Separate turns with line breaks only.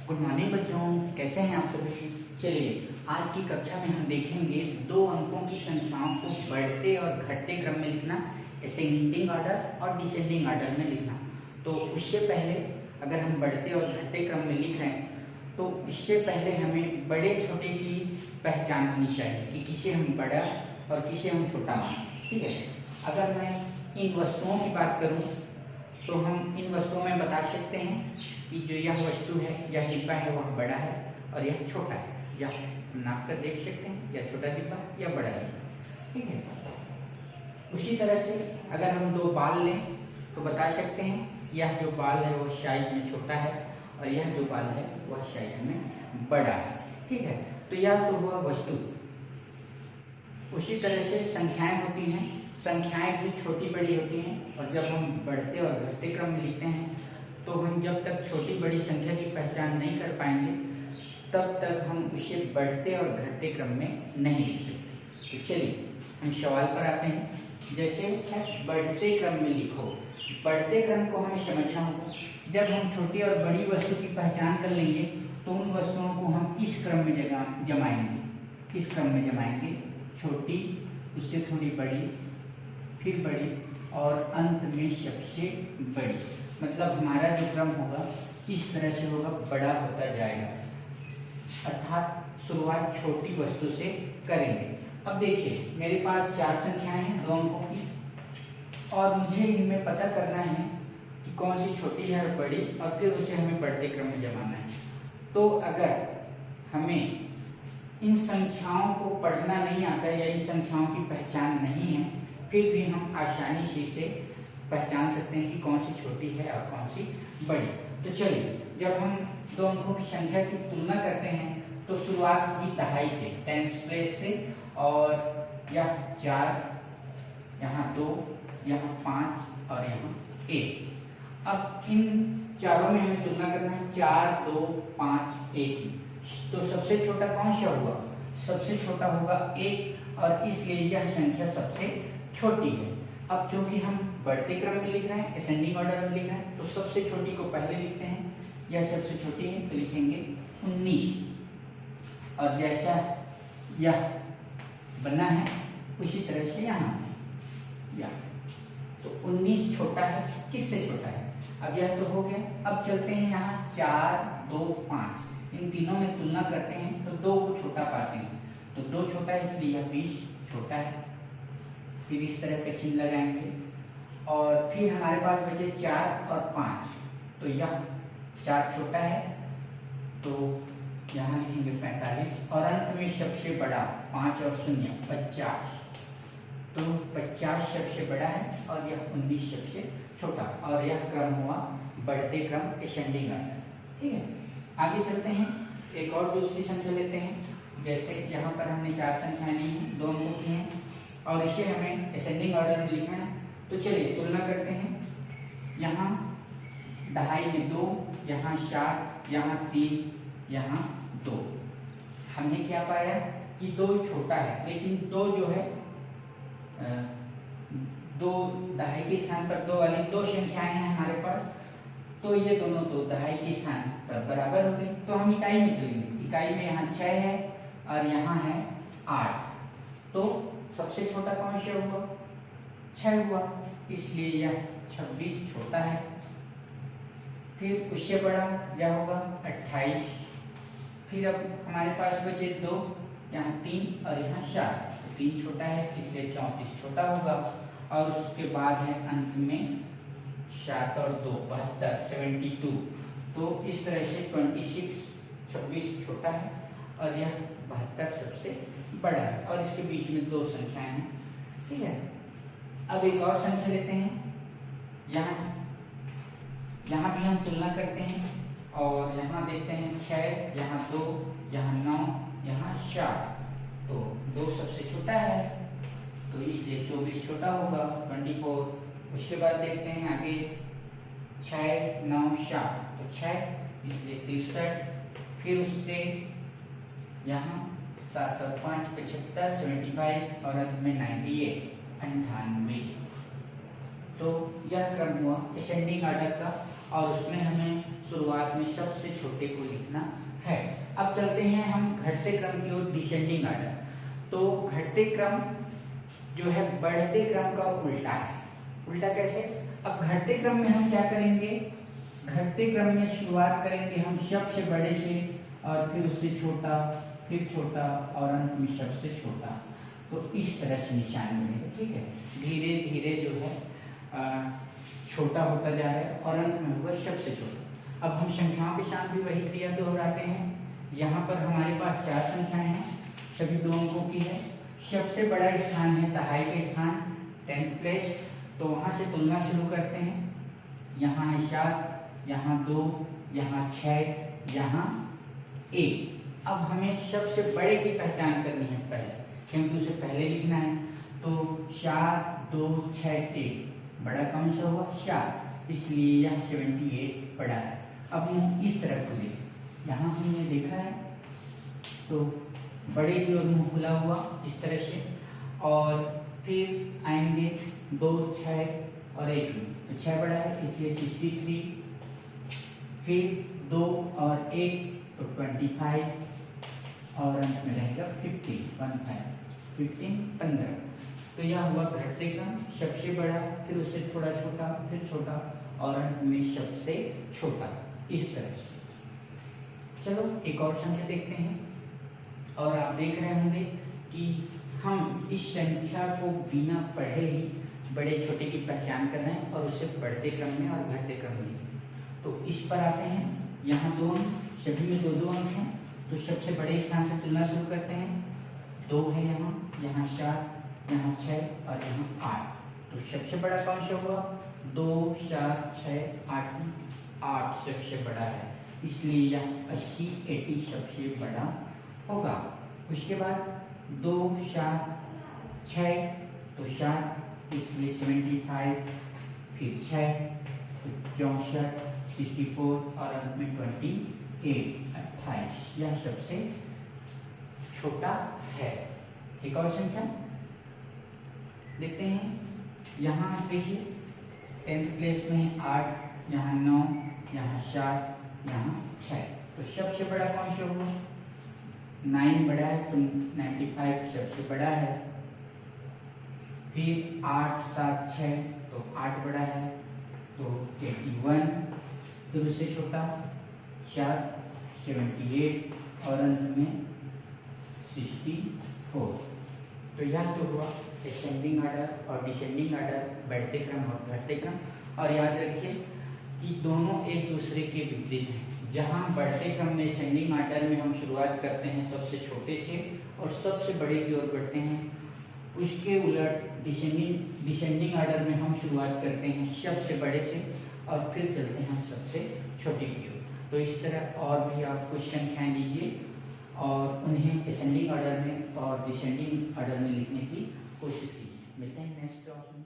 Good morning बच्चों, कैसे हैं आप सभी। चलिए आज की कक्षा में हम देखेंगे दो अंकों की संख्याओं को बढ़ते और घटते क्रम में लिखना, असेंडिंग ऑर्डर और डिसेंडिंग ऑर्डर में लिखना। तो उससे पहले अगर हम बढ़ते और घटते क्रम में लिख रहे हैं तो उससे पहले हमें बड़े छोटे की पहचान होनी चाहिए कि किसे हम बड़ा और किसे हम छोटा मानें। ठीक है, अगर मैं इन वस्तुओं की बात करूं तो हम इन वस्तुओं में बता सकते हैं कि जो यह वस्तु है, यह डिब्बा है, वह बड़ा है और यह छोटा है। यह हम नाप कर देख सकते हैं, यह छोटा डिब्बा या बड़ा डिब्बा। ठीक है, उसी तरह से अगर हम दो बाल लें तो बता सकते हैं यह जो बाल है वह साइज में छोटा है और यह जो बाल है वह साइज में बड़ा है। ठीक है, तो यह तो हुआ वस्तु। उसी तरह से संख्याएं होती हैं, संख्याएं भी छोटी बड़ी होती हैं और जब हम बढ़ते और घटते क्रम में लिखते हैं तो हम जब तक छोटी बड़ी संख्या की पहचान नहीं कर पाएंगे तब तक हम उसे बढ़ते और घटते क्रम में नहीं लिख सकते। तो चलिए हम सवाल पर आते हैं। जैसे बढ़ते क्रम में लिखो, बढ़ते क्रम को हमें समझना होगा। जब हम छोटी और बड़ी वस्तु की पहचान कर लेंगे तो उन वस्तुओं को हम इस क्रम में जमाएंगे, इस क्रम में जमाएंगे, छोटी, उससे थोड़ी बड़ी, फिर बड़ी और अंत में सबसे बड़ी। मतलब हमारा जो क्रम होगा इस तरह से होगा, बड़ा होता जाएगा, अर्थात शुरुआत छोटी वस्तु से करेंगे। अब देखिए मेरे पास 4 संख्याएं हैं 2 अंकों की और मुझे इनमें पता करना है कि कौन सी छोटी है और बड़ी, और फिर उसे हमें बढ़ते क्रम में जमाना है। तो अगर हमें इन संख्याओं को पढ़ना नहीं आता या इन संख्याओं की पहचान नहीं है, फिर भी हम आसानी से इसे पहचान सकते हैं कि कौन सी छोटी है और कौन सी बड़ी। तो चलिए जब हम 2 अंकों की संख्या की तुलना करते हैं तो शुरुआत होगी दहाई से, टेंस प्लेस से, और यह 4, यहाँ 2, यहाँ 5 और यहाँ 1। अब इन चारों में हमें तुलना करना है, 4, 2, 5, 1। तो सबसे छोटा कौन सा होगा? सबसे छोटा होगा 1 और इसलिए यह संख्या सबसे छोटी है। अब चूंकि हम बढ़ते क्रम में लिख रहे हैं, असेंडिंग ऑर्डर में लिख रहे हैं, तो सबसे छोटी को पहले लिखते हैं। यह सबसे छोटी है तो लिखेंगे 19, और जैसा यह बना है उसी तरह से यहाँ तो 19 छोटा है, किससे छोटा है? अब यह तो हो गया। अब चलते हैं यहाँ 4, 2, 5, इन तीनों में तुलना करते हैं तो 2 को छोटा पाते हैं। तो 2 छोटा है इसलिए यह 20 छोटा है। फिर इस तरह के चिन्ह लगाएंगे और फिर हमारे पास बचे 4 और 5, तो यह 4 छोटा है तो यहाँ लिखेंगे 45, और अंत में सबसे बड़ा 5 और 0 50, तो 50 सबसे बड़ा है और यह 19 सबसे छोटा, और यह क्रम हुआ बढ़ते क्रम, असेंडिंग ऑर्डर। ठीक है, आगे चलते हैं, एक और दूसरी संख्या लेते हैं। जैसे यहाँ पर हमने 4 संख्याएं ली हैं, 2 अंकों की हैं और इसे हमें असेंडिंग ऑर्डर में लिखना है। तो चलिए तुलना करते हैं। यहाँ दहाई में 2, यहाँ 7, यहाँ 3, यहाँ 2। हमने क्या पाया कि 2 छोटा है, लेकिन 2 जो है 2 दहाई के स्थान पर 2 वाली 2 संख्याएं हैं हमारे पास, तो ये दोनों 2 दहाई के स्थान पर बराबर हो गए। तो हम इकाई में चलेंगे। इकाई में यहाँ 6 है और यहाँ है 8, तो सबसे छोटा कौन सा हुआ? 6 हुआ, इसलिए यह 26 छोटा है। फिर उससे बड़ा यह होगा 28। फिर अब हमारे पास बचे 2, यहाँ 3 और यहाँ 4, तो 3 छोटा है इसलिए 34 छोटा होगा। और उसके बाद है अंत में 7 और 2 72, 72। तो इस तरह से 26 छोटा है और यह 72 सबसे बड़ा है, और इसके बीच में 2 संख्याएं हैं। ठीक है, अब एक और संख्या लेते हैं। यहाँ भी हम तुलना करते हैं और यहाँ देखते हैं 6, यहाँ 2, यहाँ 9, यहाँ 4, तो 2 सबसे छोटा है तो इसलिए 24 छोटा होगा, 24। उसके बाद देखते हैं आगे 6, 9, 7, तो 6 इसलिए 63। फिर उससे यहाँ 7 और 5 75, 75 और अंत में 98 98। तो यह क्रम हुआ असेंडिंग ऑर्डर का, और उसमें हमें शुरुआत में सबसे छोटे को लिखना है। अब चलते हैं हम घटते क्रम की ओर, डिसेंडिंग ऑर्डर। तो घटते क्रम जो है बढ़ते क्रम का उल्टा है। उल्टा कैसे? अब घटते क्रम में हम क्या करेंगे, घटते क्रम में शुरुआत करेंगे हम सबसे बड़े से और फिर उससे छोटा, फिर छोटा और अंत में सबसे छोटा। तो इस तरह से निशान मिलेगा, ठीक है। धीरे धीरे जो है छोटा होता जा रहा है और अंत में होगा सबसे छोटा। अब हम संख्याओं के साथ भी वही क्रिया दोहराते हैं। यहाँ पर हमारे पास 4 संख्याएं हैं, सभी 2 अंकों की है। सबसे बड़ा स्थान है दहाई का स्थान, 10th प्लेस। तो वहां से तुलना शुरू करते हैं। यहाँ है 7, यहाँ 2, यहाँ 6, यहाँ 1। अब हमें सबसे बड़े की पहचान करनी है पहले, क्योंकि उसे पहले लिखना है। तो 7, 2, 6, 1। बड़ा कौन सा हुआ? 7, इसलिए यह 78 बड़ा है। अब हम इस तरह खुले, यहाँ हमने देखा है तो बड़े की ओर मुंह खुला हुआ इस तरह से, और फिर आएंगे 2, 6 और 1 में। तो 6 बड़ा है इसलिए 63, फिर 2 और 1 तो 25 और अंत में रहेगा 15। तो यह हुआ घटते क्रम, सबसे बड़ा, फिर उससे थोड़ा छोटा, फिर छोटा और अंत में सबसे छोटा, इस तरह से। चलो एक और संख्या देखते हैं। और आप देख रहे होंगे कि हम इस संख्या को बिना पढ़े ही बड़े छोटे की पहचान कर रहे हैं और उससे बढ़ते क्रम में और घटते क्रम में। तो इस पर आते हैं। यहाँ 2 अंक, सभी में 2-2 अंक हैं। तो सबसे बड़े स्थान से तुलना शुरू करते हैं। 2 है यहाँ 7, यहाँ 6 और यहाँ 8। तो सबसे बड़ा कौन सा हुआ? 2, 7, 6, 8 सबसे बड़ा है, इसलिए यह 80 सबसे बड़ा होगा। उसके बाद 2, 7, 6 तो 7 इसलिए 75, फिर 6 तो 64, 64 और अंत में 28 यह सबसे छोटा है। एक और संख्या देखते हैं। यहाँ देखिए 10th प्लेस में 8, यहाँ 9, यहाँ 7, यहाँ 6। तो सबसे बड़ा कौन सा हुआ? 9 बड़ा है तो 95 सबसे बड़ा है। फिर 8, 7, 6 तो 8 बड़ा है तो 81, फिर उससे छोटा 7, 78 और अंत में 64। तो यह तो हुआ असेंडिंग ऑर्डर और डिसेंडिंग ऑर्डर, बढ़ते क्रम और घटते क्रम। और याद रखिए कि दोनों एक दूसरे के विपरीत हैं। जहाँ बढ़ते क्रम में असेंडिंग ऑर्डर में हम शुरुआत करते हैं सबसे छोटे से और सबसे बड़े की ओर बढ़ते हैं, उसके उलट डिसेंडिंग ऑर्डर में हम शुरुआत करते हैं सबसे बड़े से और फिर चलते हैं सबसे छोटे की ओर। तो इस तरह और भी आप कुछ संख्याएं लीजिए और उन्हें असेंडिंग ऑर्डर में और डिसेंडिंग ऑर्डर में लिखने की कोशिश कीजिए। मिलते हैं नेक्स्ट क्लास में।